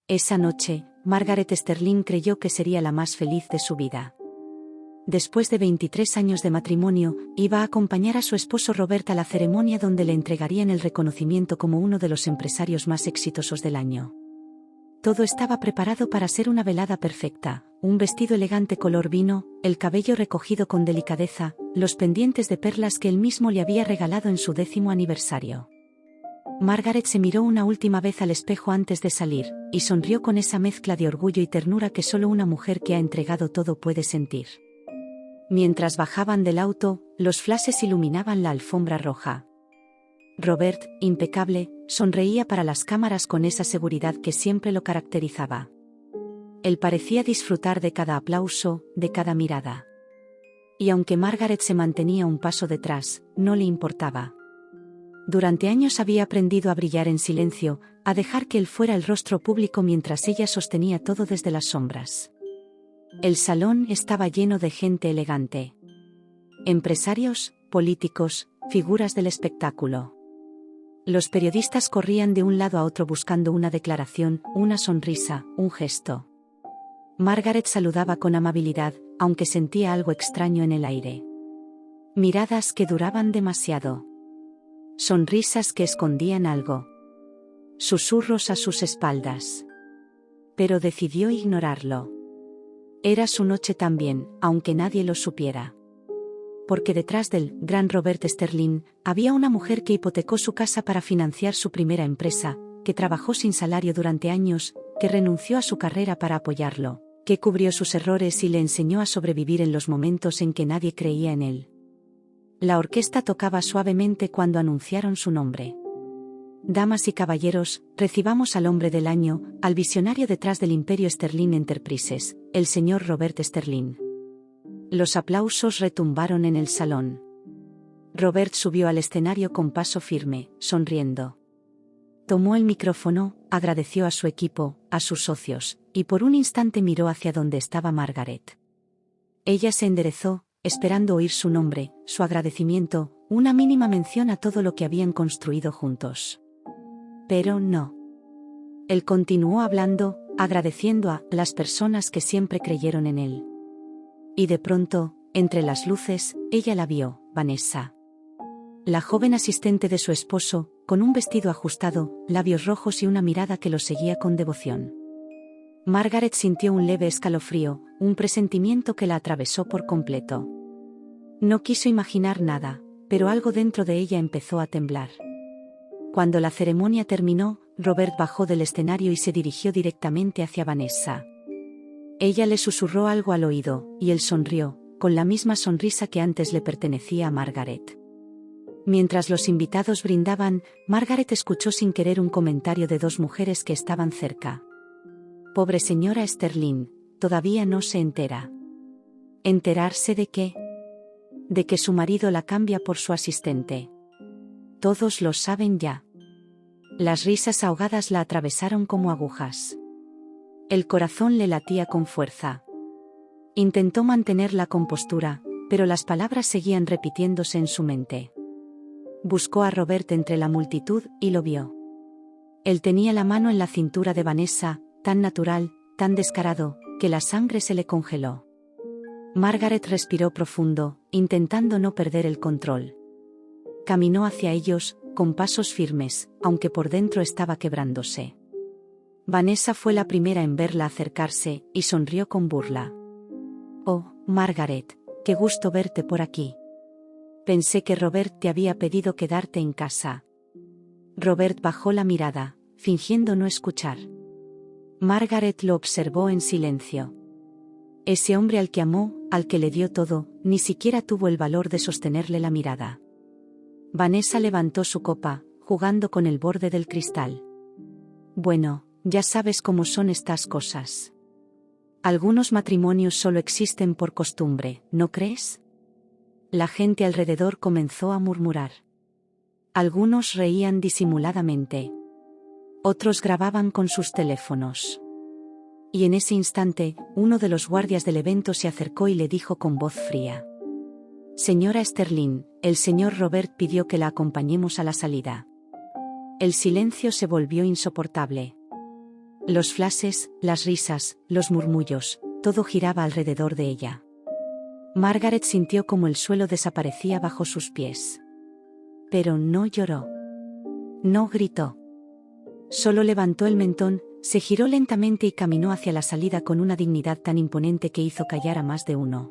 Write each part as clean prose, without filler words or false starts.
Esa noche, Margaret Sterling creyó que sería la más feliz de su vida. Después de 23 años de matrimonio, iba a acompañar a su esposo Robert a la ceremonia donde le entregarían el reconocimiento como uno de los empresarios más exitosos del año. Todo estaba preparado para ser una velada perfecta: un vestido elegante color vino, el cabello recogido con delicadeza, los pendientes de perlas que él mismo le había regalado en su 10º aniversario. Margaret se miró una última vez al espejo antes de salir, y sonrió con esa mezcla de orgullo y ternura que solo una mujer que ha entregado todo puede sentir. Mientras bajaban del auto, los flashes iluminaban la alfombra roja. Robert, impecable, sonreía para las cámaras con esa seguridad que siempre lo caracterizaba. Él parecía disfrutar de cada aplauso, de cada mirada. Y aunque Margaret se mantenía un paso detrás, no le importaba. Durante años había aprendido a brillar en silencio, a dejar que él fuera el rostro público mientras ella sostenía todo desde las sombras. El salón estaba lleno de gente elegante. Empresarios, políticos, figuras del espectáculo. Los periodistas corrían de un lado a otro buscando una declaración, una sonrisa, un gesto. Margaret saludaba con amabilidad, aunque sentía algo extraño en el aire. Miradas que duraban demasiado. Sonrisas que escondían algo. Susurros a sus espaldas. Pero decidió ignorarlo. Era su noche también, aunque nadie lo supiera. Porque detrás del gran Robert Sterling había una mujer que hipotecó su casa para financiar su primera empresa, que trabajó sin salario durante años, que renunció a su carrera para apoyarlo, que cubrió sus errores y le enseñó a sobrevivir en los momentos en que nadie creía en él. La orquesta tocaba suavemente cuando anunciaron su nombre. Damas y caballeros, recibamos al hombre del año, al visionario detrás del Imperio Sterling Enterprises, el señor Robert Sterling. Los aplausos retumbaron en el salón. Robert subió al escenario con paso firme, sonriendo. Tomó el micrófono, agradeció a su equipo, a sus socios, y por un instante miró hacia donde estaba Margaret. Ella se enderezó, esperando oír su nombre, su agradecimiento, una mínima mención a todo lo que habían construido juntos. Pero no. Él continuó hablando, agradeciendo a las personas que siempre creyeron en él. Y de pronto, entre las luces, ella la vio, Vanessa. La joven asistente de su esposo, con un vestido ajustado, labios rojos y una mirada que lo seguía con devoción. Margaret sintió un leve escalofrío, un presentimiento que la atravesó por completo. No quiso imaginar nada, pero algo dentro de ella empezó a temblar. Cuando la ceremonia terminó, Robert bajó del escenario y se dirigió directamente hacia Vanessa. Ella le susurró algo al oído, y él sonrió, con la misma sonrisa que antes le pertenecía a Margaret. Mientras los invitados brindaban, Margaret escuchó sin querer un comentario de dos mujeres que estaban cerca. Pobre señora Sterling, todavía no se entera. ¿Enterarse de qué? De que su marido la cambia por su asistente. Todos lo saben ya. Las risas ahogadas la atravesaron como agujas. El corazón le latía con fuerza. Intentó mantener la compostura, pero las palabras seguían repitiéndose en su mente. Buscó a Robert entre la multitud y lo vio. Él tenía la mano en la cintura de Vanessa, tan natural, tan descarado, que la sangre se le congeló. Margaret respiró profundo, intentando no perder el control. Caminó hacia ellos, con pasos firmes, aunque por dentro estaba quebrándose. Vanessa fue la primera en verla acercarse, y sonrió con burla. «Oh, Margaret, qué gusto verte por aquí. Pensé que Robert te había pedido quedarte en casa». Robert bajó la mirada, fingiendo no escuchar. Margaret lo observó en silencio. Ese hombre al que amó, al que le dio todo, ni siquiera tuvo el valor de sostenerle la mirada. Vanessa levantó su copa, jugando con el borde del cristal. «Bueno, ya sabes cómo son estas cosas. Algunos matrimonios solo existen por costumbre, ¿no crees?». La gente alrededor comenzó a murmurar. Algunos reían disimuladamente. Otros grababan con sus teléfonos. Y en ese instante, uno de los guardias del evento se acercó y le dijo con voz fría: «Señora Sterling, el señor Robert pidió que la acompañemos a la salida». El silencio se volvió insoportable. Los flashes, las risas, los murmullos, todo giraba alrededor de ella. Margaret sintió como el suelo desaparecía bajo sus pies. Pero no lloró. No gritó. Solo levantó el mentón, se giró lentamente y caminó hacia la salida con una dignidad tan imponente que hizo callar a más de uno.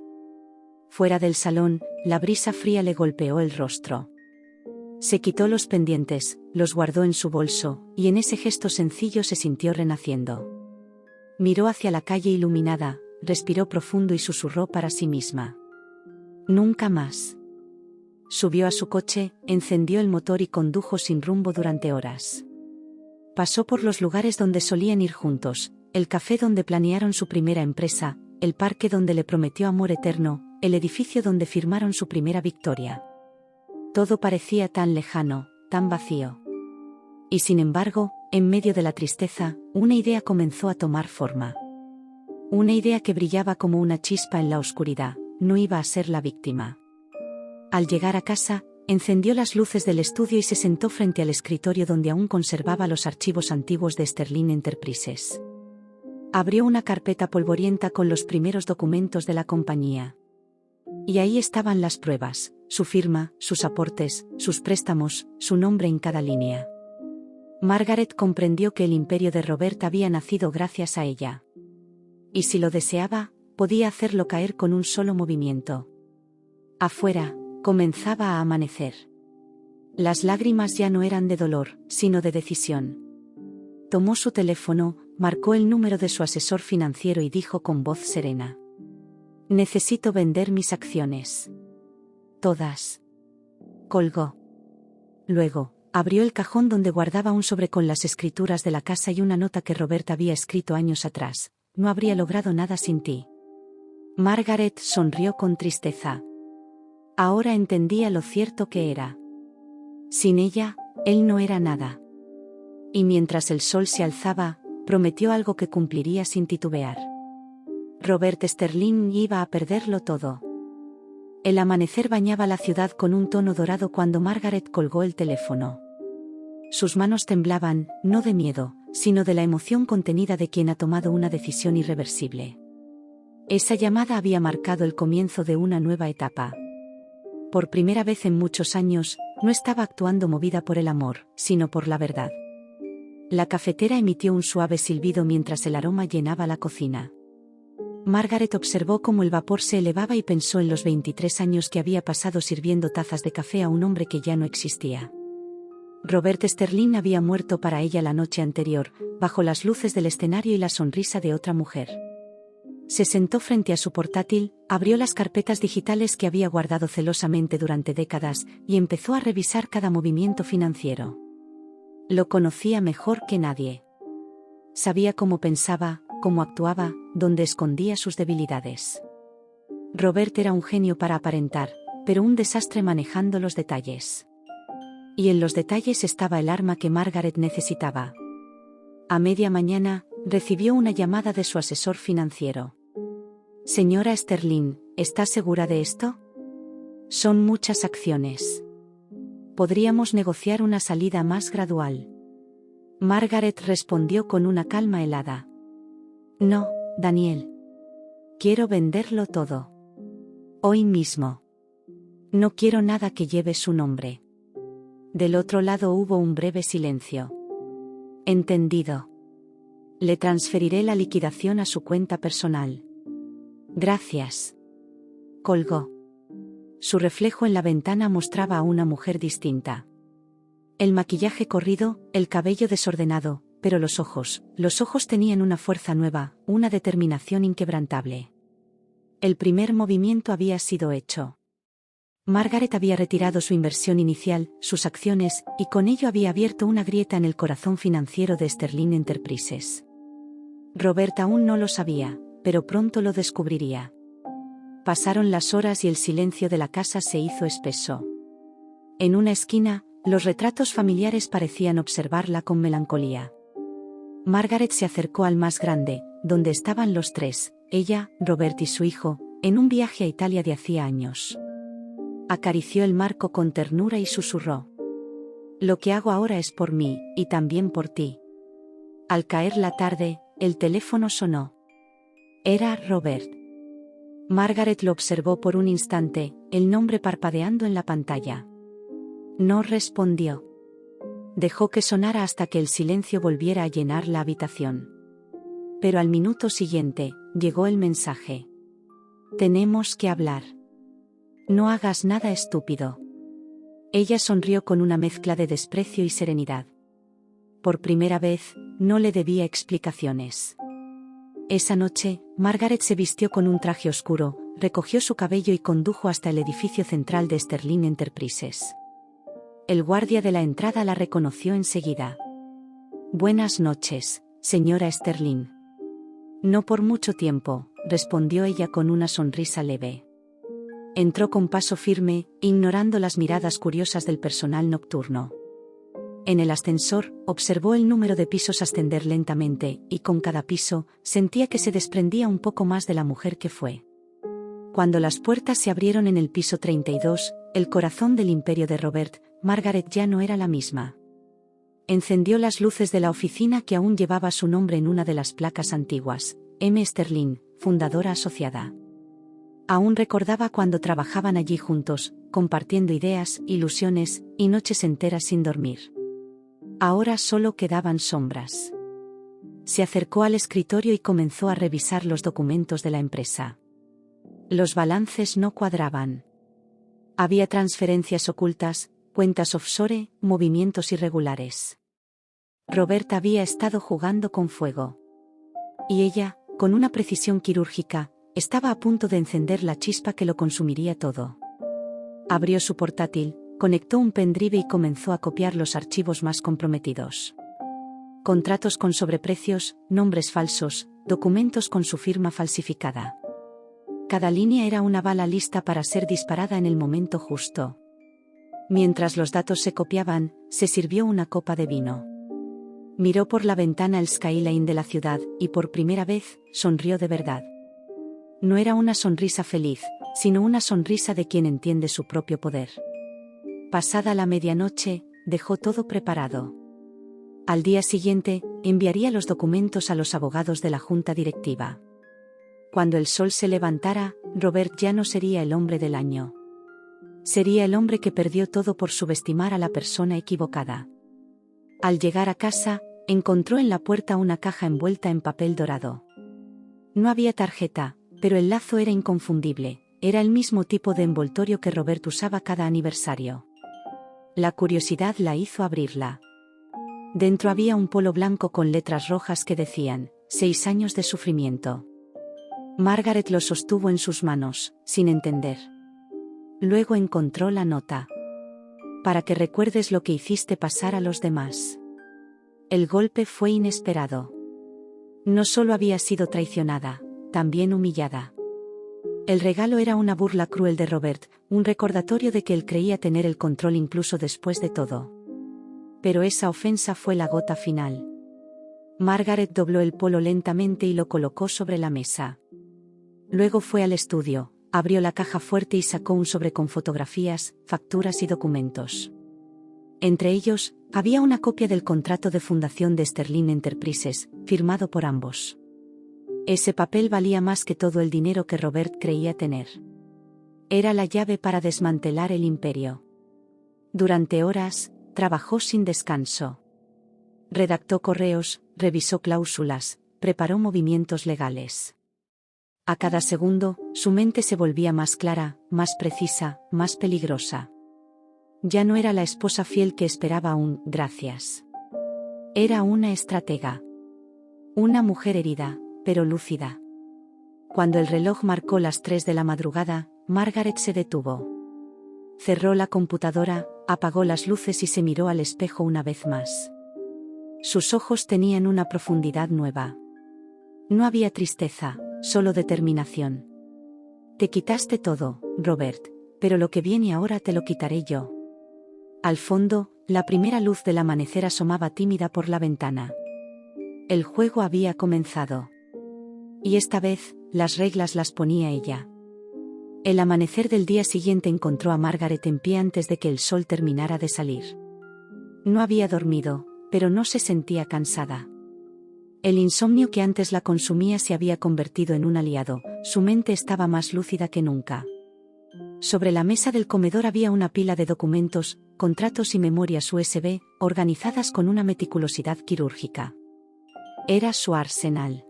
Fuera del salón, la brisa fría le golpeó el rostro. Se quitó los pendientes, los guardó en su bolso, y en ese gesto sencillo se sintió renaciendo. Miró hacia la calle iluminada, respiró profundo y susurró para sí misma: nunca más. Subió a su coche, encendió el motor y condujo sin rumbo durante horas. Pasó por los lugares donde solían ir juntos, el café donde planearon su primera empresa, el parque donde le prometió amor eterno, el edificio donde firmaron su primera victoria. Todo parecía tan lejano, tan vacío. Y sin embargo, en medio de la tristeza, una idea comenzó a tomar forma. Una idea que brillaba como una chispa en la oscuridad: no iba a ser la víctima. Al llegar a casa, encendió las luces del estudio y se sentó frente al escritorio donde aún conservaba los archivos antiguos de Sterling Enterprises. Abrió una carpeta polvorienta con los primeros documentos de la compañía. Y ahí estaban las pruebas, su firma, sus aportes, sus préstamos, su nombre en cada línea. Margaret comprendió que el imperio de Robert había nacido gracias a ella. Y si lo deseaba, podía hacerlo caer con un solo movimiento. Afuera, comenzaba a amanecer. Las lágrimas ya no eran de dolor, sino de decisión. Tomó su teléfono, marcó el número de su asesor financiero y dijo con voz serena: necesito vender mis acciones. Todas. Colgó. Luego, abrió el cajón donde guardaba un sobre con las escrituras de la casa y una nota que Robert había escrito años atrás: no habría logrado nada sin ti. Margaret sonrió con tristeza. Ahora entendía lo cierto que era. Sin ella, él no era nada. Y mientras el sol se alzaba, prometió algo que cumpliría sin titubear. Robert Sterling iba a perderlo todo. El amanecer bañaba la ciudad con un tono dorado cuando Margaret colgó el teléfono. Sus manos temblaban, no de miedo, sino de la emoción contenida de quien ha tomado una decisión irreversible. Esa llamada había marcado el comienzo de una nueva etapa. Por primera vez en muchos años, no estaba actuando movida por el amor, sino por la verdad. La cafetera emitió un suave silbido mientras el aroma llenaba la cocina. Margaret observó cómo el vapor se elevaba y pensó en los 23 años que había pasado sirviendo tazas de café a un hombre que ya no existía. Robert Sterling había muerto para ella la noche anterior, bajo las luces del escenario y la sonrisa de otra mujer. Se sentó frente a su portátil, abrió las carpetas digitales que había guardado celosamente durante décadas, y empezó a revisar cada movimiento financiero. Lo conocía mejor que nadie. Sabía cómo pensaba, cómo actuaba, dónde escondía sus debilidades. Robert era un genio para aparentar, pero un desastre manejando los detalles. Y en los detalles estaba el arma que Margaret necesitaba. A media mañana, recibió una llamada de su asesor financiero. Señora Sterling, ¿está segura de esto? Son muchas acciones. Podríamos negociar una salida más gradual. Margaret respondió con una calma helada. No, Daniel. Quiero venderlo todo. Hoy mismo. No quiero nada que lleve su nombre. Del otro lado hubo un breve silencio. Entendido. Le transferiré la liquidación a su cuenta personal. Gracias. Colgó. Su reflejo en la ventana mostraba a una mujer distinta. El maquillaje corrido, el cabello desordenado, pero los ojos tenían una fuerza nueva, una determinación inquebrantable. El primer movimiento había sido hecho. Margaret había retirado su inversión inicial, sus acciones, y con ello había abierto una grieta en el corazón financiero de Sterling Enterprises. Robert aún no lo sabía, pero pronto lo descubriría. Pasaron las horas y el silencio de la casa se hizo espeso. En una esquina, los retratos familiares parecían observarla con melancolía. Margaret se acercó al más grande, donde estaban los tres, ella, Robert y su hijo, en un viaje a Italia de hacía años. Acarició el marco con ternura y susurró: lo que hago ahora es por mí, y también por ti. Al caer la tarde, el teléfono sonó. Era Robert. Margaret lo observó por un instante, el nombre parpadeando en la pantalla. No respondió. Dejó que sonara hasta que el silencio volviera a llenar la habitación. Pero al minuto siguiente, llegó el mensaje. Tenemos que hablar. No hagas nada estúpido. Ella sonrió con una mezcla de desprecio y serenidad. Por primera vez, no le debía explicaciones. Esa noche, Margaret se vistió con un traje oscuro, recogió su cabello y condujo hasta el edificio central de Sterling Enterprises. El guardia de la entrada la reconoció enseguida. Buenas noches, señora Sterling. No por mucho tiempo, respondió ella con una sonrisa leve. Entró con paso firme, ignorando las miradas curiosas del personal nocturno. En el ascensor, observó el número de pisos ascender lentamente, y con cada piso, sentía que se desprendía un poco más de la mujer que fue. Cuando las puertas se abrieron en el piso 32, el corazón del imperio de Robert, Margaret ya no era la misma. Encendió las luces de la oficina que aún llevaba su nombre en una de las placas antiguas, M. Sterling, fundadora asociada. Aún recordaba cuando trabajaban allí juntos, compartiendo ideas, ilusiones, y noches enteras sin dormir. Ahora solo quedaban sombras. Se acercó al escritorio y comenzó a revisar los documentos de la empresa. Los balances no cuadraban. Había transferencias ocultas, cuentas offshore, movimientos irregulares. Robert había estado jugando con fuego. Y ella, con una precisión quirúrgica, estaba a punto de encender la chispa que lo consumiría todo. Abrió su portátil, conectó un pendrive y comenzó a copiar los archivos más comprometidos. Contratos con sobreprecios, nombres falsos, documentos con su firma falsificada. Cada línea era una bala lista para ser disparada en el momento justo. Mientras los datos se copiaban, se sirvió una copa de vino. Miró por la ventana el skyline de la ciudad, y por primera vez, sonrió de verdad. No era una sonrisa feliz, sino una sonrisa de quien entiende su propio poder. Pasada la medianoche, dejó todo preparado. Al día siguiente, enviaría los documentos a los abogados de la junta directiva. Cuando el sol se levantara, Robert ya no sería el hombre del año. Sería el hombre que perdió todo por subestimar a la persona equivocada. Al llegar a casa, encontró en la puerta una caja envuelta en papel dorado. No había tarjeta, pero el lazo era inconfundible, era el mismo tipo de envoltorio que Robert usaba cada aniversario. La curiosidad la hizo abrirla. Dentro había un polo blanco con letras rojas que decían, 6 años de sufrimiento. Margaret lo sostuvo en sus manos, sin entender. Luego encontró la nota. Para que recuerdes lo que hiciste pasar a los demás. El golpe fue inesperado. No solo había sido traicionada, también humillada. El regalo era una burla cruel de Robert, un recordatorio de que él creía tener el control incluso después de todo. Pero esa ofensa fue la gota final. Margaret dobló el polo lentamente y lo colocó sobre la mesa. Luego fue al estudio, abrió la caja fuerte y sacó un sobre con fotografías, facturas y documentos. Entre ellos, había una copia del contrato de fundación de Sterling Enterprises, firmado por ambos. Ese papel valía más que todo el dinero que Robert creía tener. Era la llave para desmantelar el imperio. Durante horas, trabajó sin descanso. Redactó correos, revisó cláusulas, preparó movimientos legales. A cada segundo, su mente se volvía más clara, más precisa, más peligrosa. Ya no era la esposa fiel que esperaba un gracias. Era una estratega. Una mujer herida, pero lúcida. Cuando el reloj marcó las 3 de la madrugada, Margaret se detuvo. Cerró la computadora, apagó las luces y se miró al espejo una vez más. Sus ojos tenían una profundidad nueva. No había tristeza, solo determinación. Te quitaste todo, Robert, pero lo que viene ahora te lo quitaré yo. Al fondo, la primera luz del amanecer asomaba tímida por la ventana. El juego había comenzado. Y esta vez, las reglas las ponía ella. El amanecer del día siguiente encontró a Margaret en pie antes de que el sol terminara de salir. No había dormido, pero no se sentía cansada. El insomnio que antes la consumía se había convertido en un aliado, su mente estaba más lúcida que nunca. Sobre la mesa del comedor había una pila de documentos, contratos y memorias USB, organizadas con una meticulosidad quirúrgica. Era su arsenal.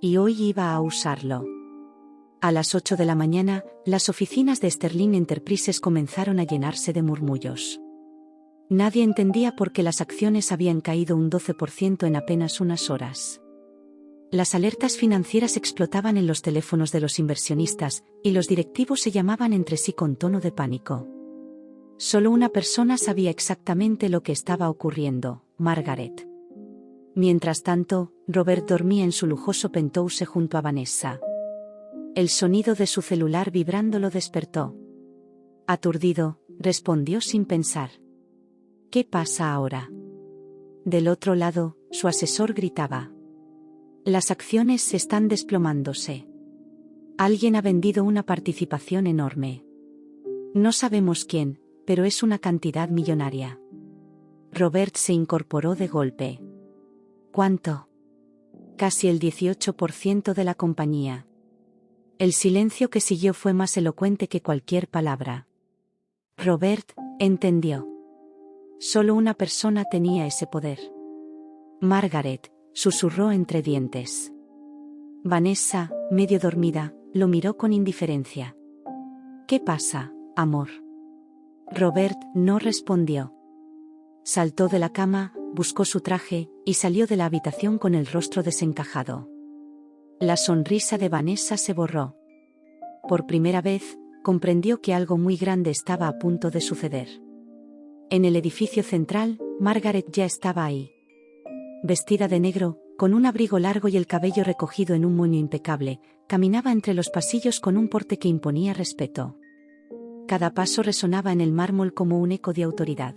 Y hoy iba a usarlo. A las 8 de la mañana, las oficinas de Sterling Enterprises comenzaron a llenarse de murmullos. Nadie entendía por qué las acciones habían caído un 12% en apenas unas horas. Las alertas financieras explotaban en los teléfonos de los inversionistas, y los directivos se llamaban entre sí con tono de pánico. Solo una persona sabía exactamente lo que estaba ocurriendo: Margaret. Mientras tanto, Robert dormía en su lujoso penthouse junto a Vanessa. El sonido de su celular vibrando lo despertó. Aturdido, respondió sin pensar. ¿Qué pasa ahora? Del otro lado, su asesor gritaba. Las acciones se están desplomándose. Alguien ha vendido una participación enorme. No sabemos quién, pero es una cantidad millonaria. Robert se incorporó de golpe. ¿Cuánto? Casi el 18% de la compañía. El silencio que siguió fue más elocuente que cualquier palabra. Robert entendió. Solo una persona tenía ese poder. Margaret, susurró entre dientes. Vanessa, medio dormida, lo miró con indiferencia. ¿Qué pasa, amor? Robert no respondió. Saltó de la cama, buscó su traje, y salió de la habitación con el rostro desencajado. La sonrisa de Vanessa se borró. Por primera vez, comprendió que algo muy grande estaba a punto de suceder. En el edificio central, Margaret ya estaba ahí. Vestida de negro, con un abrigo largo y el cabello recogido en un moño impecable, caminaba entre los pasillos con un porte que imponía respeto. Cada paso resonaba en el mármol como un eco de autoridad.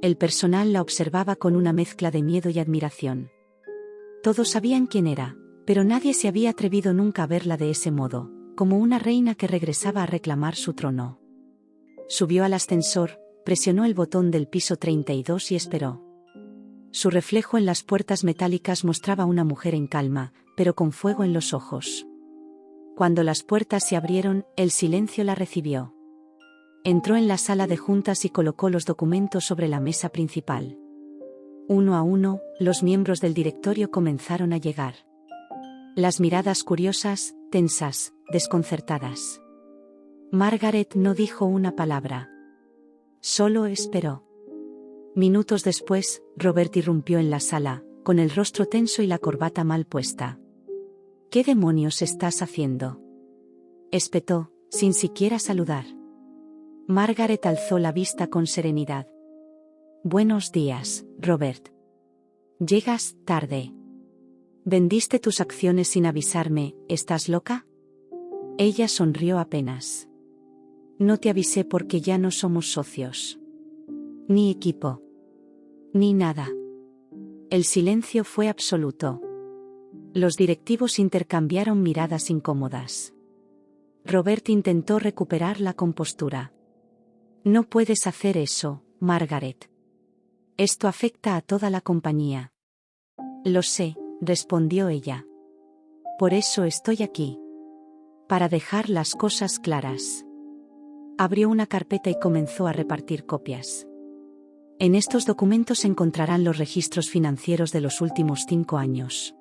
El personal la observaba con una mezcla de miedo y admiración. Todos sabían quién era, pero nadie se había atrevido nunca a verla de ese modo, como una reina que regresaba a reclamar su trono. Subió al ascensor, presionó el botón del piso 32 y esperó. Su reflejo en las puertas metálicas mostraba una mujer en calma, pero con fuego en los ojos. Cuando las puertas se abrieron, el silencio la recibió. Entró en la sala de juntas y colocó los documentos sobre la mesa principal. Uno a uno, los miembros del directorio comenzaron a llegar. Las miradas curiosas, tensas, desconcertadas. Margaret no dijo una palabra. Solo esperó. Minutos después, Robert irrumpió en la sala, con el rostro tenso y la corbata mal puesta. ¿Qué demonios estás haciendo?, espetó, sin siquiera saludar. Margaret alzó la vista con serenidad. Buenos días, Robert. Llegas tarde. Vendiste tus acciones sin avisarme, ¿estás loca? Ella sonrió apenas. No te avisé porque ya no somos socios. Ni equipo. Ni nada. El silencio fue absoluto. Los directivos intercambiaron miradas incómodas. Robert intentó recuperar la compostura. No puedes hacer eso, Margaret. Esto afecta a toda la compañía. Lo sé, respondió ella. Por eso estoy aquí. Para dejar las cosas claras. Abrió una carpeta y comenzó a repartir copias. En estos documentos encontrarán los registros financieros de los últimos 5 años.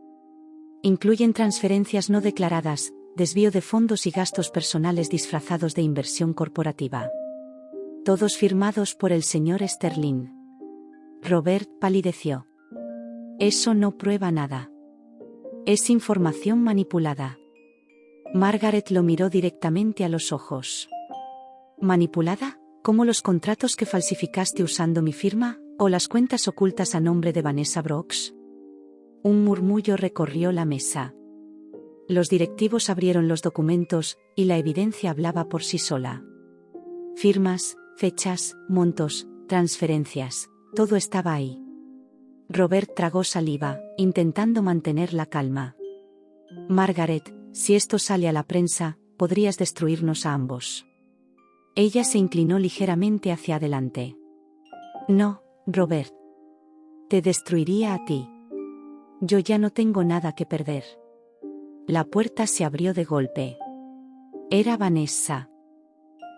Incluyen transferencias no declaradas, desvío de fondos y gastos personales disfrazados de inversión corporativa. Todos firmados por el señor Sterling. Robert palideció. Eso no prueba nada. Es información manipulada. Margaret lo miró directamente a los ojos. ¿Manipulada? ¿Como los contratos que falsificaste usando mi firma, o las cuentas ocultas a nombre de Vanessa Brooks? Un murmullo recorrió la mesa. Los directivos abrieron los documentos, y la evidencia hablaba por sí sola. Firmas, fechas, montos, transferencias, todo estaba ahí. Robert tragó saliva, intentando mantener la calma. Margaret, si esto sale a la prensa, podrías destruirnos a ambos. Ella se inclinó ligeramente hacia adelante. No, Robert. Te destruiría a ti. Yo ya no tengo nada que perder. La puerta se abrió de golpe. Era Vanessa.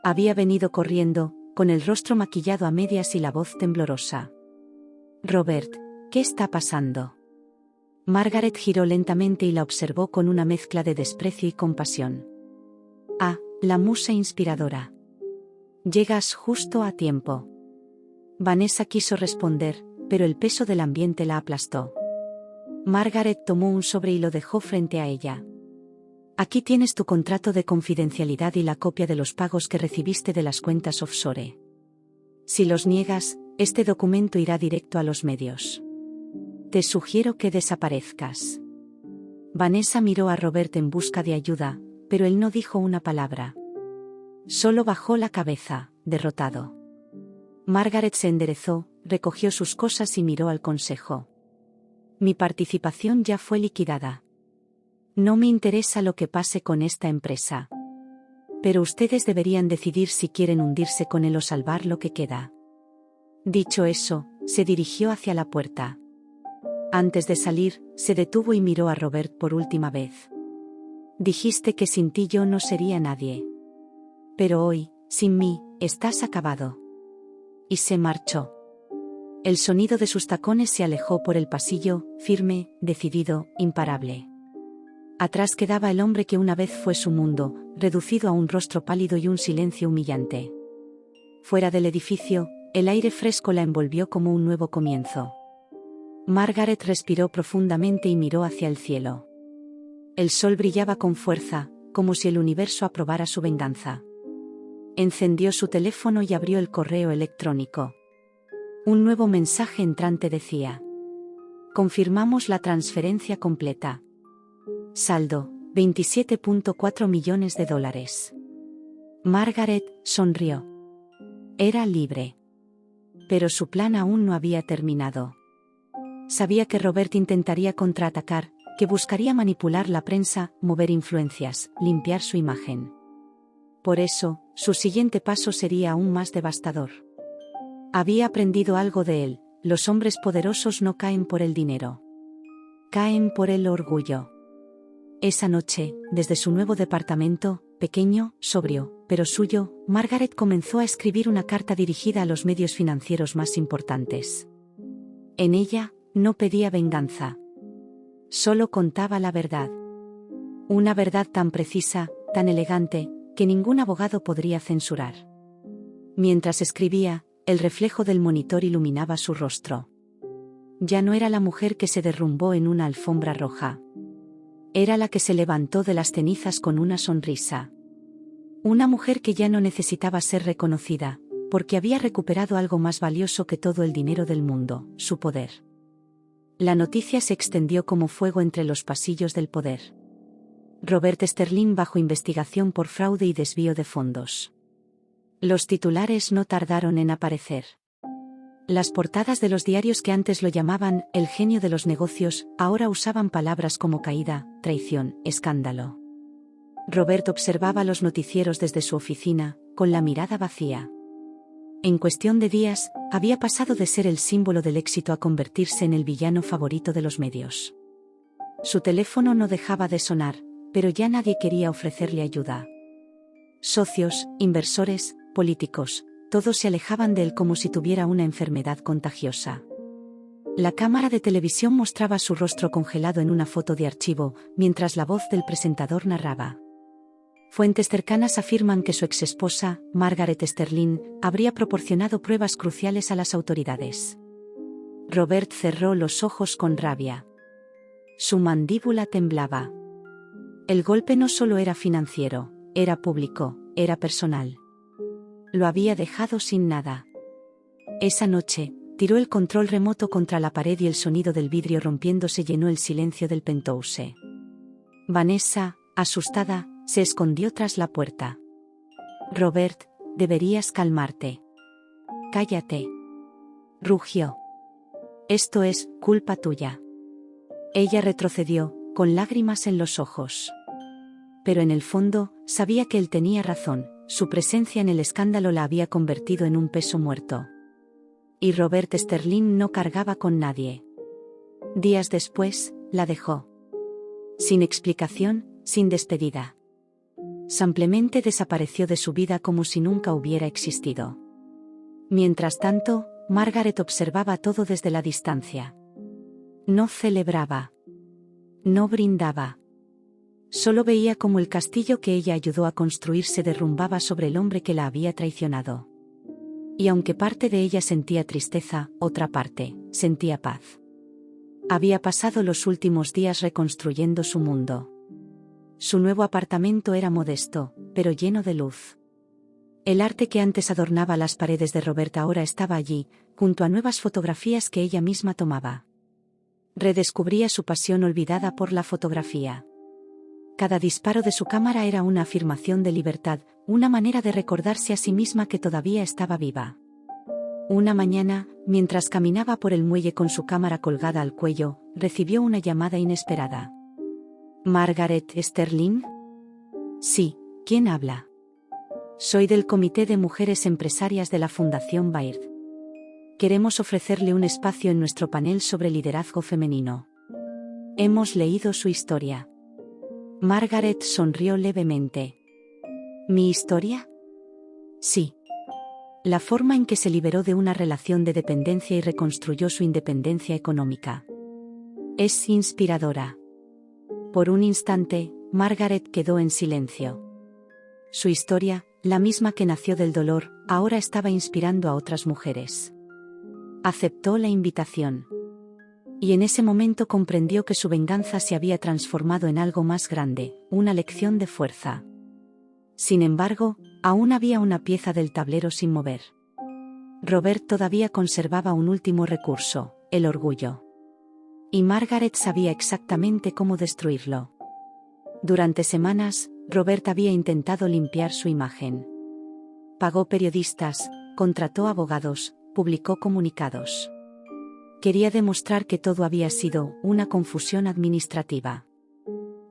Había venido corriendo, con el rostro maquillado a medias y la voz temblorosa. Robert, ¿qué está pasando? Margaret giró lentamente y la observó con una mezcla de desprecio y compasión. Ah, la musa inspiradora. Llegas justo a tiempo. Vanessa quiso responder, pero el peso del ambiente la aplastó. Margaret tomó un sobre y lo dejó frente a ella. Aquí tienes tu contrato de confidencialidad y la copia de los pagos que recibiste de las cuentas offshore. Si los niegas, este documento irá directo a los medios. Te sugiero que desaparezcas. Vanessa miró a Robert en busca de ayuda, pero él no dijo una palabra. Solo bajó la cabeza, derrotado. Margaret se enderezó, recogió sus cosas y miró al consejo. Mi participación ya fue liquidada. No me interesa lo que pase con esta empresa. Pero ustedes deberían decidir si quieren hundirse con él o salvar lo que queda. Dicho eso, se dirigió hacia la puerta. Antes de salir, se detuvo y miró a Robert por última vez. Dijiste que sin ti yo no sería nadie. Pero hoy, sin mí, estás acabado. Y se marchó. El sonido de sus tacones se alejó por el pasillo, firme, decidido, imparable. Atrás quedaba el hombre que una vez fue su mundo, reducido a un rostro pálido y un silencio humillante. Fuera del edificio, el aire fresco la envolvió como un nuevo comienzo. Margaret respiró profundamente y miró hacia el cielo. El sol brillaba con fuerza, como si el universo aprobara su venganza. Encendió su teléfono y abrió el correo electrónico. Un nuevo mensaje entrante decía: confirmamos la transferencia completa. Saldo, $27.4 millones. Margaret sonrió. Era libre. Pero su plan aún no había terminado. Sabía que Robert intentaría contraatacar, que buscaría manipular la prensa, mover influencias, limpiar su imagen. Por eso, su siguiente paso sería aún más devastador. Había aprendido algo de él: los hombres poderosos no caen por el dinero. Caen por el orgullo. Esa noche, desde su nuevo departamento, pequeño, sobrio, pero suyo, Margaret comenzó a escribir una carta dirigida a los medios financieros más importantes. En ella, no pedía venganza. Solo contaba la verdad. Una verdad tan precisa, tan elegante, que ningún abogado podría censurar. Mientras escribía, el reflejo del monitor iluminaba su rostro. Ya no era la mujer que se derrumbó en una alfombra roja. Era la que se levantó de las cenizas con una sonrisa. Una mujer que ya no necesitaba ser reconocida, porque había recuperado algo más valioso que todo el dinero del mundo: su poder. La noticia se extendió como fuego entre los pasillos del poder. Robert Sterling bajo investigación por fraude y desvío de fondos. Los titulares no tardaron en aparecer. Las portadas de los diarios que antes lo llamaban el genio de los negocios, ahora usaban palabras como caída, traición, escándalo. Robert observaba los noticieros desde su oficina, con la mirada vacía. En cuestión de días, había pasado de ser el símbolo del éxito a convertirse en el villano favorito de los medios. Su teléfono no dejaba de sonar, pero ya nadie quería ofrecerle ayuda. Socios, inversores, políticos, todos se alejaban de él como si tuviera una enfermedad contagiosa. La cámara de televisión mostraba su rostro congelado en una foto de archivo, mientras la voz del presentador narraba. Fuentes cercanas afirman que su exesposa, Margaret Sterling, habría proporcionado pruebas cruciales a las autoridades. Robert cerró los ojos con rabia. Su mandíbula temblaba. El golpe no solo era financiero, era público, era personal. Lo había dejado sin nada. Esa noche, tiró el control remoto contra la pared y el sonido del vidrio rompiéndose llenó el silencio del penthouse. Vanessa, asustada, se escondió tras la puerta. Robert, deberías calmarte. Cállate. Rugió. Esto es culpa tuya. Ella retrocedió, con lágrimas en los ojos. Pero en el fondo, sabía que él tenía razón, su presencia en el escándalo la había convertido en un peso muerto. Y Robert Sterling no cargaba con nadie. Días después, la dejó. Sin explicación, sin despedida. Simplemente desapareció de su vida como si nunca hubiera existido. Mientras tanto, Margaret observaba todo desde la distancia. No celebraba. No brindaba. Solo veía cómo el castillo que ella ayudó a construir se derrumbaba sobre el hombre que la había traicionado. Y aunque parte de ella sentía tristeza, otra parte sentía paz. Había pasado los últimos días reconstruyendo su mundo. Su nuevo apartamento era modesto, pero lleno de luz. El arte que antes adornaba las paredes de Robert ahora estaba allí, junto a nuevas fotografías que ella misma tomaba. Redescubría su pasión olvidada por la fotografía. Cada disparo de su cámara era una afirmación de libertad, una manera de recordarse a sí misma que todavía estaba viva. Una mañana, mientras caminaba por el muelle con su cámara colgada al cuello, recibió una llamada inesperada. ¿Margaret Sterling? Sí, ¿quién habla? Soy del Comité de Mujeres Empresarias de la Fundación Baird. Queremos ofrecerle un espacio en nuestro panel sobre liderazgo femenino. Hemos leído su historia. Margaret sonrió levemente. ¿Mi historia? Sí. La forma en que se liberó de una relación de dependencia y reconstruyó su independencia económica. Es inspiradora. Por un instante, Margaret quedó en silencio. Su historia, la misma que nació del dolor, ahora estaba inspirando a otras mujeres. Aceptó la invitación. Y en ese momento comprendió que su venganza se había transformado en algo más grande, una lección de fuerza. Sin embargo, aún había una pieza del tablero sin mover. Robert todavía conservaba un último recurso, el orgullo. Y Margaret sabía exactamente cómo destruirlo. Durante semanas, Robert había intentado limpiar su imagen. Pagó periodistas, contrató abogados, publicó comunicados. Quería demostrar que todo había sido una confusión administrativa.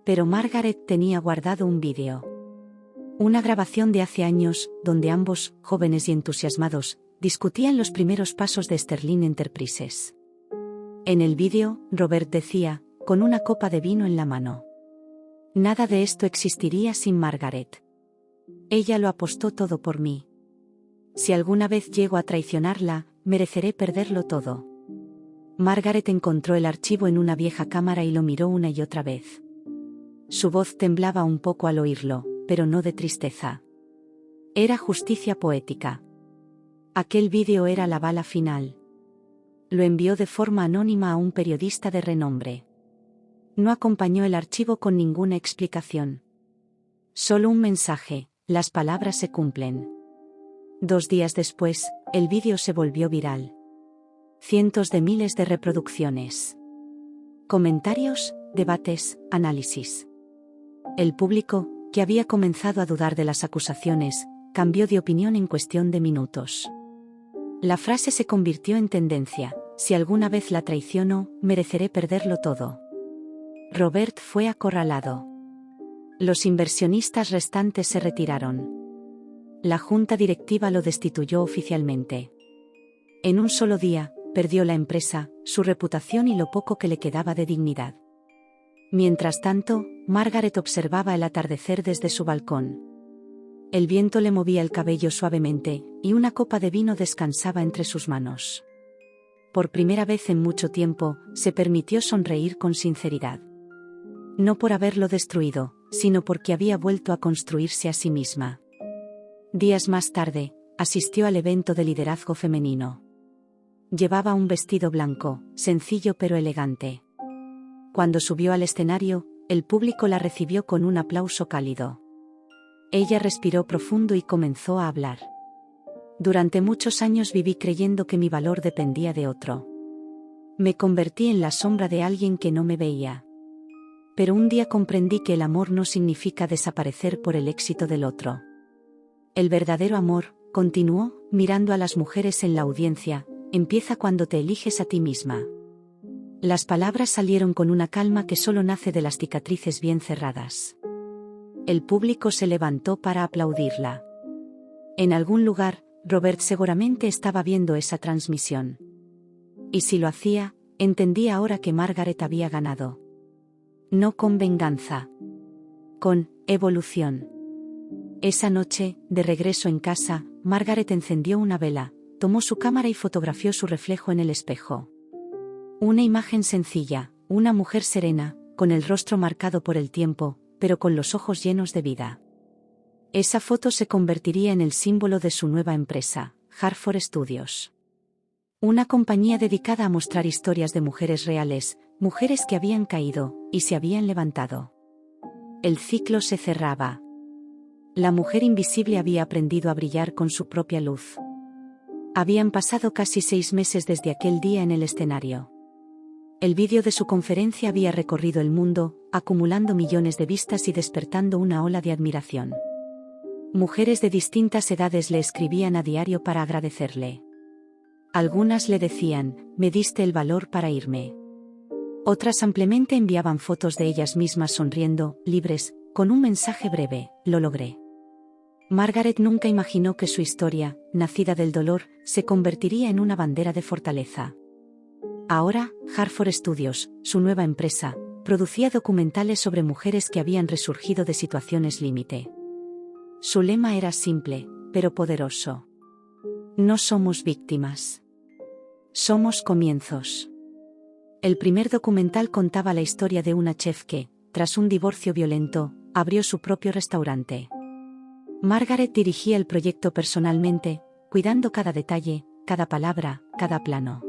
Pero Margaret tenía guardado un vídeo. Una grabación de hace años, donde ambos, jóvenes y entusiasmados, discutían los primeros pasos de Sterling Enterprises. En el vídeo, Robert decía, con una copa de vino en la mano: nada de esto existiría sin Margaret. Ella lo apostó todo por mí. Si alguna vez llego a traicionarla, mereceré perderlo todo. Margaret encontró el archivo en una vieja cámara y lo miró una y otra vez. Su voz temblaba un poco al oírlo, pero no de tristeza. Era justicia poética. Aquel vídeo era la bala final. Lo envió de forma anónima a un periodista de renombre. No acompañó el archivo con ninguna explicación. Solo un mensaje: las palabras se cumplen. 2 días después, el vídeo se volvió viral. Cientos de miles de reproducciones. Comentarios, debates, análisis. El público, que había comenzado a dudar de las acusaciones, cambió de opinión en cuestión de minutos. La frase se convirtió en tendencia: si alguna vez la traiciono, mereceré perderlo todo. Robert fue acorralado. Los inversionistas restantes se retiraron. La junta directiva lo destituyó oficialmente. En un solo día, perdió la empresa, su reputación y lo poco que le quedaba de dignidad. Mientras tanto, Margaret observaba el atardecer desde su balcón. El viento le movía el cabello suavemente, y una copa de vino descansaba entre sus manos. Por primera vez en mucho tiempo, se permitió sonreír con sinceridad. No por haberlo destruido, sino porque había vuelto a construirse a sí misma. Días más tarde, asistió al evento de liderazgo femenino. Llevaba un vestido blanco, sencillo pero elegante. Cuando subió al escenario, el público la recibió con un aplauso cálido. Ella respiró profundo y comenzó a hablar. Durante muchos años viví creyendo que mi valor dependía de otro. Me convertí en la sombra de alguien que no me veía. Pero un día comprendí que el amor no significa desaparecer por el éxito del otro. El verdadero amor, continuó, mirando a las mujeres en la audiencia, empieza cuando te eliges a ti misma. Las palabras salieron con una calma que solo nace de las cicatrices bien cerradas. El público se levantó para aplaudirla. En algún lugar, Robert seguramente estaba viendo esa transmisión. Y si lo hacía, entendí ahora que Margaret había ganado. No con venganza. Con evolución. Esa noche, de regreso en casa, Margaret encendió una vela, tomó su cámara y fotografió su reflejo en el espejo. Una imagen sencilla, una mujer serena, con el rostro marcado por el tiempo, pero con los ojos llenos de vida. Esa foto se convertiría en el símbolo de su nueva empresa, Hartford Studios. Una compañía dedicada a mostrar historias de mujeres reales, mujeres que habían caído, y se habían levantado. El ciclo se cerraba. La mujer invisible había aprendido a brillar con su propia luz. Habían pasado casi 6 meses desde aquel día en el escenario. El vídeo de su conferencia había recorrido el mundo, acumulando millones de vistas y despertando una ola de admiración. Mujeres de distintas edades le escribían a diario para agradecerle. Algunas le decían, me diste el valor para irme. Otras ampliamente enviaban fotos de ellas mismas sonriendo, libres, con un mensaje breve, lo logré. Margaret nunca imaginó que su historia, nacida del dolor, se convertiría en una bandera de fortaleza. Ahora, Hartford Studios, su nueva empresa, producía documentales sobre mujeres que habían resurgido de situaciones límite. Su lema era simple, pero poderoso. No somos víctimas. Somos comienzos. El primer documental contaba la historia de una chef que, tras un divorcio violento, abrió su propio restaurante. Margaret dirigía el proyecto personalmente, cuidando cada detalle, cada palabra, cada plano.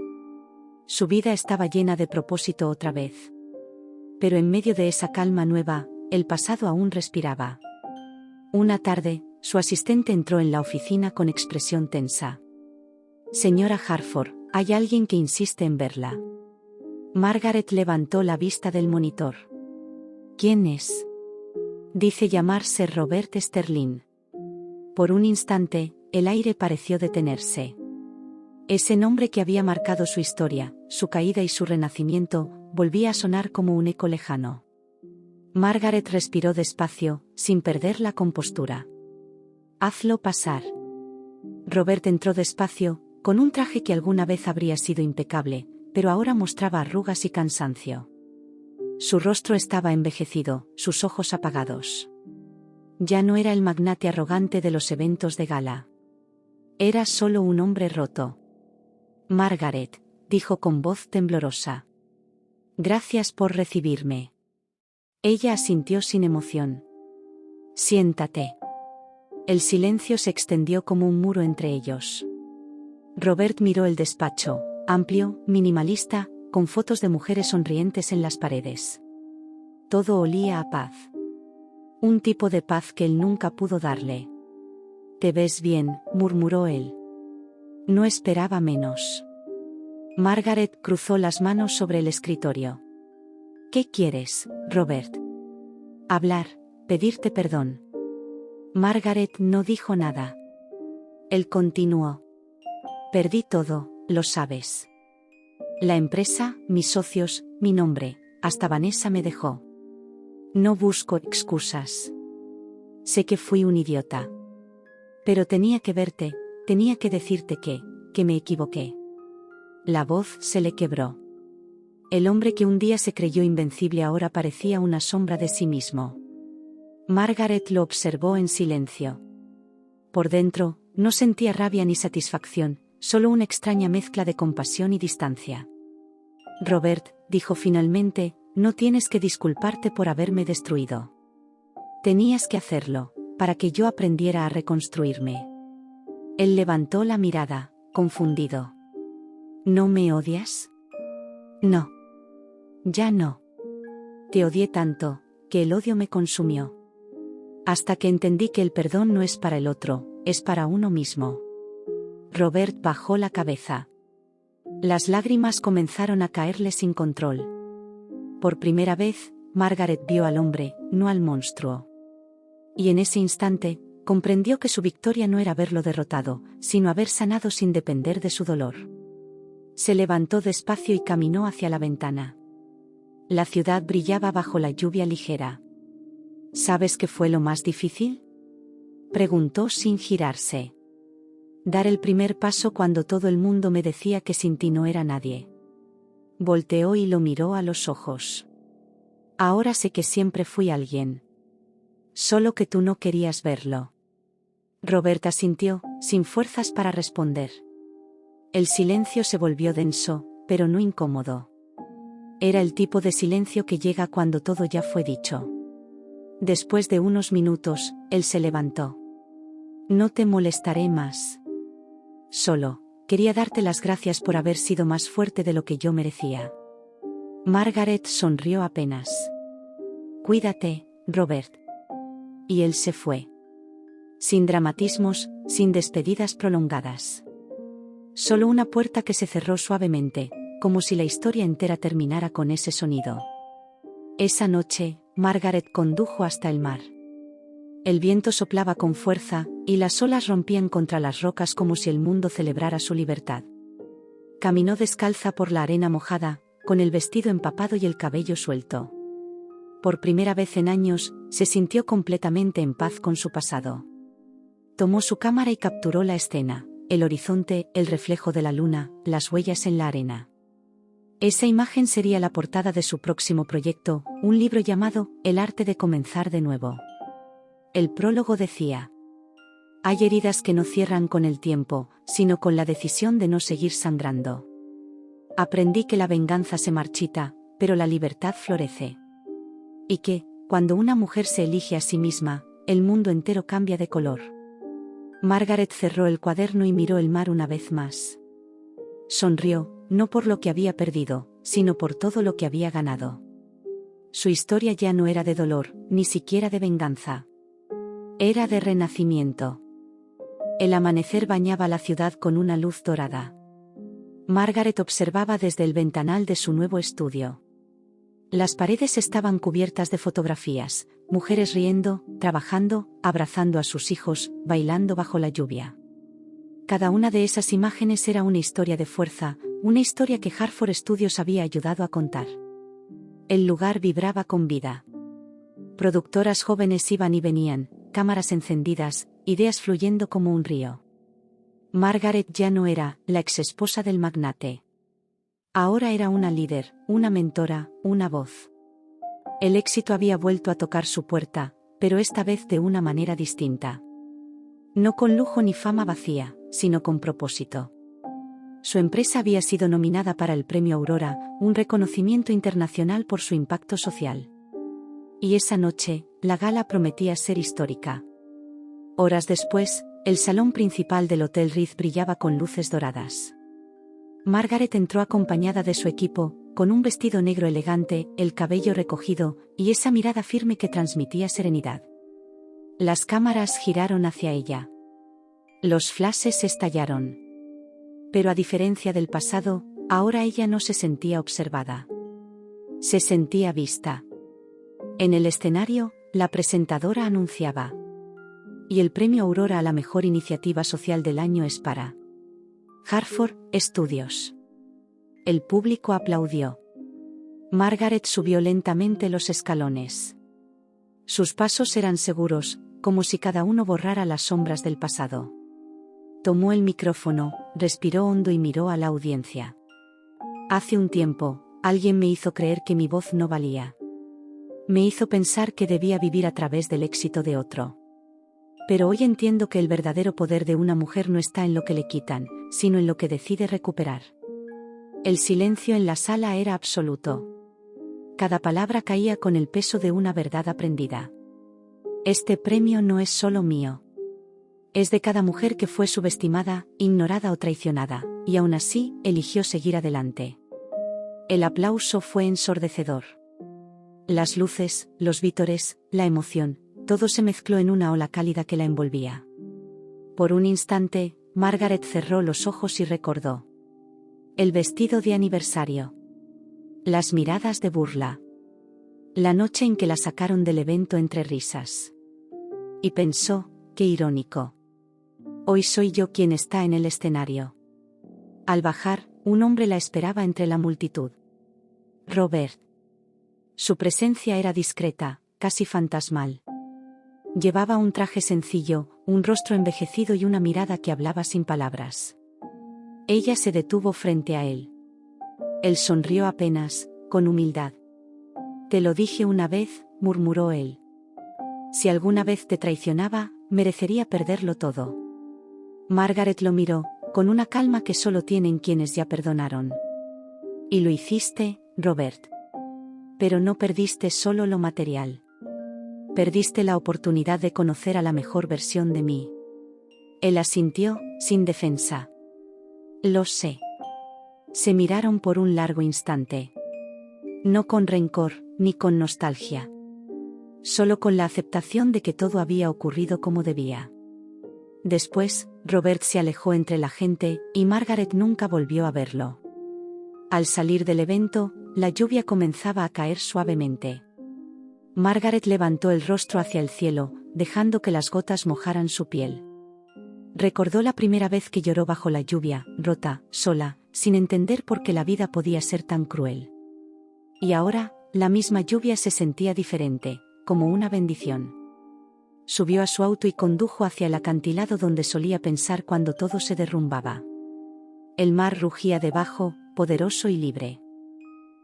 Su vida estaba llena de propósito otra vez. Pero en medio de esa calma nueva, el pasado aún respiraba. Una tarde, su asistente entró en la oficina con expresión tensa. Señora Hartford, hay alguien que insiste en verla. Margaret levantó la vista del monitor. ¿Quién es? Dice llamarse Robert Sterling. Por un instante, el aire pareció detenerse. Ese nombre que había marcado su historia, su caída y su renacimiento, volvía a sonar como un eco lejano. Margaret respiró despacio, sin perder la compostura. Hazlo pasar. Robert entró despacio, con un traje que alguna vez habría sido impecable, pero ahora mostraba arrugas y cansancio. Su rostro estaba envejecido, sus ojos apagados. Ya no era el magnate arrogante de los eventos de gala. Era solo un hombre roto. Margaret, dijo con voz temblorosa. Gracias por recibirme. Ella asintió sin emoción. Siéntate. El silencio se extendió como un muro entre ellos. Robert miró el despacho, amplio, minimalista, con fotos de mujeres sonrientes en las paredes. Todo olía a paz. Un tipo de paz que él nunca pudo darle. Te ves bien, murmuró él. No esperaba menos. Margaret cruzó las manos sobre el escritorio. ¿Qué quieres, Robert? Hablar, pedirte perdón. Margaret no dijo nada. Él continuó. Perdí todo, lo sabes. La empresa, mis socios, mi nombre, hasta Vanessa me dejó. No busco excusas. Sé que fui un idiota. Pero tenía que verte, tenía que decirte que me equivoqué. La voz se le quebró. El hombre que un día se creyó invencible ahora parecía una sombra de sí mismo. Margaret lo observó en silencio. Por dentro, no sentía rabia ni satisfacción, solo una extraña mezcla de compasión y distancia. Robert, dijo finalmente, no tienes que disculparte por haberme destruido. Tenías que hacerlo, para que yo aprendiera a reconstruirme. Él levantó la mirada, confundido. ¿No me odias? No. Ya no. Te odié tanto, que el odio me consumió. Hasta que entendí que el perdón no es para el otro, es para uno mismo. Robert bajó la cabeza. Las lágrimas comenzaron a caerle sin control. Por primera vez, Margaret vio al hombre, no al monstruo. Y en ese instante, comprendió que su victoria no era haberlo derrotado, sino haber sanado sin depender de su dolor. Se levantó despacio y caminó hacia la ventana. La ciudad brillaba bajo la lluvia ligera. ¿Sabes qué fue lo más difícil? Preguntó sin girarse. Dar el primer paso cuando todo el mundo me decía que sin ti no era nadie. Volteó y lo miró a los ojos. Ahora sé que siempre fui alguien. Solo que tú no querías verlo. Robert asintió, sin fuerzas para responder. El silencio se volvió denso, pero no incómodo. Era el tipo de silencio que llega cuando todo ya fue dicho. Después de unos minutos, él se levantó. No te molestaré más. Solo, quería darte las gracias por haber sido más fuerte de lo que yo merecía. Margaret sonrió apenas. Cuídate, Robert. Y él se fue. Sin dramatismos, sin despedidas prolongadas. Solo una puerta que se cerró suavemente, como si la historia entera terminara con ese sonido. Esa noche, Margaret condujo hasta el mar. El viento soplaba con fuerza, y las olas rompían contra las rocas como si el mundo celebrara su libertad. Caminó descalza por la arena mojada, con el vestido empapado y el cabello suelto. Por primera vez en años, se sintió completamente en paz con su pasado. Tomó su cámara y capturó la escena, el horizonte, el reflejo de la luna, las huellas en la arena. Esa imagen sería la portada de su próximo proyecto, un libro llamado El arte de comenzar de nuevo. El prólogo decía: hay heridas que no cierran con el tiempo, sino con la decisión de no seguir sangrando. Aprendí que la venganza se marchita, pero la libertad florece. Y que, cuando una mujer se elige a sí misma, el mundo entero cambia de color. Margaret cerró el cuaderno y miró el mar una vez más. Sonrió, no por lo que había perdido, sino por todo lo que había ganado. Su historia ya no era de dolor, ni siquiera de venganza. Era de renacimiento. El amanecer bañaba la ciudad con una luz dorada. Margaret observaba desde el ventanal de su nuevo estudio. Las paredes estaban cubiertas de fotografías, mujeres riendo, trabajando, abrazando a sus hijos, bailando bajo la lluvia. Cada una de esas imágenes era una historia de fuerza, una historia que Hartford Studios había ayudado a contar. El lugar vibraba con vida. Productoras jóvenes iban y venían, cámaras encendidas, ideas fluyendo como un río. Margaret ya no era la exesposa del magnate. Ahora era una líder, una mentora, una voz. El éxito había vuelto a tocar su puerta, pero esta vez de una manera distinta. No con lujo ni fama vacía, sino con propósito. Su empresa había sido nominada para el Premio Aurora, un reconocimiento internacional por su impacto social. Y esa noche, la gala prometía ser histórica. Horas después, el salón principal del Hotel Ritz brillaba con luces doradas. Margaret entró acompañada de su equipo, con un vestido negro elegante, el cabello recogido, y esa mirada firme que transmitía serenidad. Las cámaras giraron hacia ella. Los flashes estallaron. Pero a diferencia del pasado, ahora ella no se sentía observada. Se sentía vista. En el escenario, la presentadora anunciaba: y el Premio Aurora a la mejor iniciativa social del año es para Hartford Studios. El público aplaudió. Margaret subió lentamente los escalones. Sus pasos eran seguros, como si cada uno borrara las sombras del pasado. Tomó el micrófono, respiró hondo y miró a la audiencia. Hace un tiempo, alguien me hizo creer que mi voz no valía. Me hizo pensar que debía vivir a través del éxito de otro. Pero hoy entiendo que el verdadero poder de una mujer no está en lo que le quitan, sino en lo que decide recuperar. El silencio en la sala era absoluto. Cada palabra caía con el peso de una verdad aprendida. Este premio no es solo mío. Es de cada mujer que fue subestimada, ignorada o traicionada, y aún así, eligió seguir adelante. El aplauso fue ensordecedor. Las luces, los vítores, la emoción, todo se mezcló en una ola cálida que la envolvía. Por un instante, Margaret cerró los ojos y recordó. El vestido de aniversario. Las miradas de burla. La noche en que la sacaron del evento entre risas. Y pensó, qué irónico. Hoy soy yo quien está en el escenario. Al bajar, un hombre la esperaba entre la multitud. Robert. Su presencia era discreta, casi fantasmal. Llevaba un traje sencillo, un rostro envejecido y una mirada que hablaba sin palabras. Ella se detuvo frente a él. Él sonrió apenas, con humildad. Te lo dije una vez, murmuró él. Si alguna vez te traicionaba, merecería perderlo todo. Margaret lo miró, con una calma que solo tienen quienes ya perdonaron. Y lo hiciste, Robert. Pero no perdiste solo lo material. Perdiste la oportunidad de conocer a la mejor versión de mí. Él asintió, sin defensa. Lo sé. Se miraron por un largo instante. No con rencor, ni con nostalgia. Solo con la aceptación de que todo había ocurrido como debía. Después, Robert se alejó entre la gente, y Margaret nunca volvió a verlo. Al salir del evento, la lluvia comenzaba a caer suavemente. Margaret levantó el rostro hacia el cielo, dejando que las gotas mojaran su piel. Recordó la primera vez que lloró bajo la lluvia, rota, sola, sin entender por qué la vida podía ser tan cruel. Y ahora, la misma lluvia se sentía diferente, como una bendición. Subió a su auto y condujo hacia el acantilado donde solía pensar cuando todo se derrumbaba. El mar rugía debajo, poderoso y libre.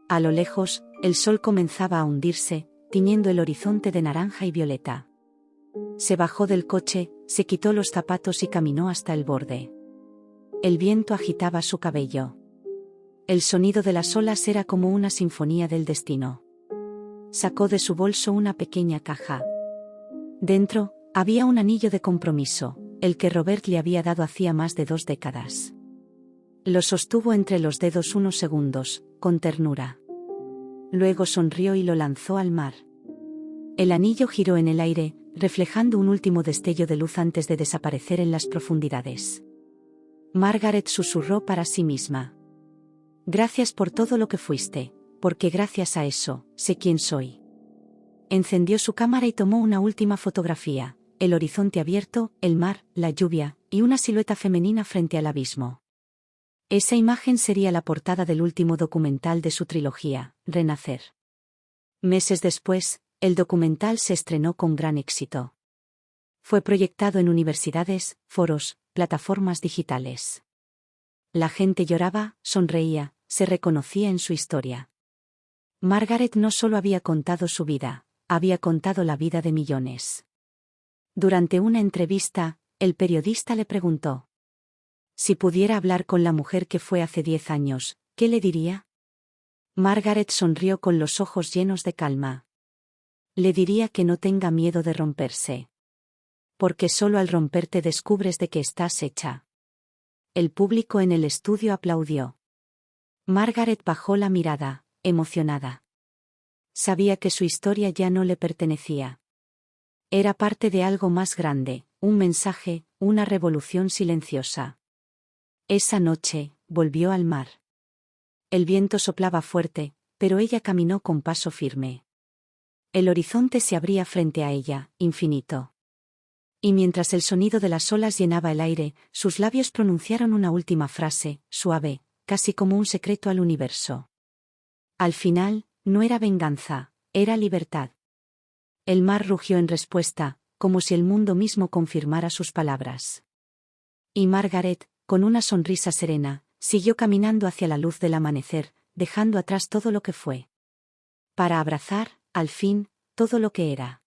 A lo lejos, el sol comenzaba a hundirse, tiñendo el horizonte de naranja y violeta. Se bajó del coche, se quitó los zapatos y caminó hasta el borde. El viento agitaba su cabello. El sonido de las olas era como una sinfonía del destino. Sacó de su bolso una pequeña caja. Dentro, había un anillo de compromiso, el que Robert le había dado hacía más de 2 décadas. Lo sostuvo entre los dedos unos segundos, con ternura. Luego sonrió y lo lanzó al mar. El anillo giró en el aire, reflejando un último destello de luz antes de desaparecer en las profundidades. Margaret susurró para sí misma. Gracias por todo lo que fuiste, porque gracias a eso, sé quién soy. Encendió su cámara y tomó una última fotografía, el horizonte abierto, el mar, la lluvia, y una silueta femenina frente al abismo. Esa imagen sería la portada del último documental de su trilogía, Renacer. Meses después, el documental se estrenó con gran éxito. Fue proyectado en universidades, foros, plataformas digitales. La gente lloraba, sonreía, se reconocía en su historia. Margaret no solo había contado su vida, había contado la vida de millones. Durante una entrevista, el periodista le preguntó: si pudiera hablar con la mujer que fue hace 10 años, ¿qué le diría? Margaret sonrió con los ojos llenos de calma. Le diría que no tenga miedo de romperse. Porque solo al romperte descubres de qué estás hecha. El público en el estudio aplaudió. Margaret bajó la mirada, emocionada. Sabía que su historia ya no le pertenecía. Era parte de algo más grande, un mensaje, una revolución silenciosa. Esa noche, volvió al mar. El viento soplaba fuerte, pero ella caminó con paso firme. El horizonte se abría frente a ella, infinito. Y mientras el sonido de las olas llenaba el aire, sus labios pronunciaron una última frase, suave, casi como un secreto al universo. Al final, no era venganza, era libertad. El mar rugió en respuesta, como si el mundo mismo confirmara sus palabras. Y Margaret, con una sonrisa serena, siguió caminando hacia la luz del amanecer, dejando atrás todo lo que fue. Para abrazar, al fin, todo lo que era.